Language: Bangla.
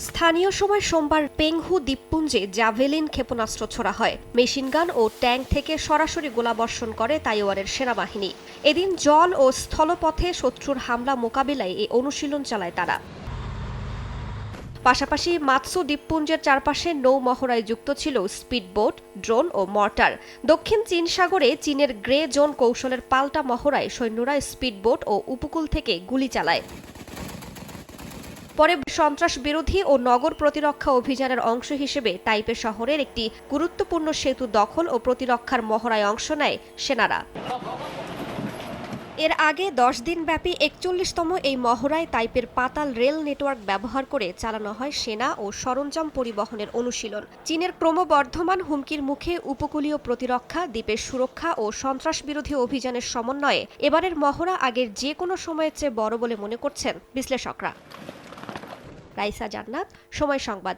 স্থানীয় সময় সোমবার পেংহু দ্বীপপুঞ্জে জ্যাভেলিন ক্ষেপণাস্ত্র ছোড়া হয়। মেশিনগান ও ট্যাঙ্ক থেকে সরাসরি গোলাবর্ষণ করে তাইওয়ানের সেনাবাহিনী। এদিন জল ও স্থলপথে শত্রুর হামলা মোকাবিলায় এই অনুশীলন চালায় তারা। পাশাপাশি মাতসু দ্বীপপুঞ্জের চারপাশে নৌ মহড়ায় যুক্ত ছিল স্পিডবোট, ড্রোন ও মর্টার। দক্ষিণ চীন সাগরে চীনের গ্রে জোন কৌশলের পাল্টা মহড়ায় সৈন্যরা স্পিডবোট ও উপকূল থেকে গুলি চালায়। পরে সন্ত্রাস বিরোধী ও নগর প্রতিরক্ষা অভিযানের অংশ হিসেবে তাইপে শহরের একটি গুরুত্বপূর্ণ সেতু দখল ও প্রতিরক্ষার মহড়ায় অংশ নেয় সেনারা। এর আগে 10 দিনব্যাপী 41তম এই মহড়ায় তাইপের পাতাল রেল নেটওয়ার্ক ব্যবহার করে চালানো হয় সেনা ও সরঞ্জাম পরিবহনের অনুশীলন। চীনের ক্রমবর্ধমান হুমকির মুখে উপকূলীয় প্রতিরক্ষা, দ্বীপের সুরক্ষা ও সন্ত্রাস বিরোধী অভিযানের সমন্বয়ে এবারের মহড়া আগের যে কোনো সময়ের চেয়ে বড় বলে মনে করছেন বিশ্লেষকরা। রাইসা জান্নাত, সময় সংবাদ।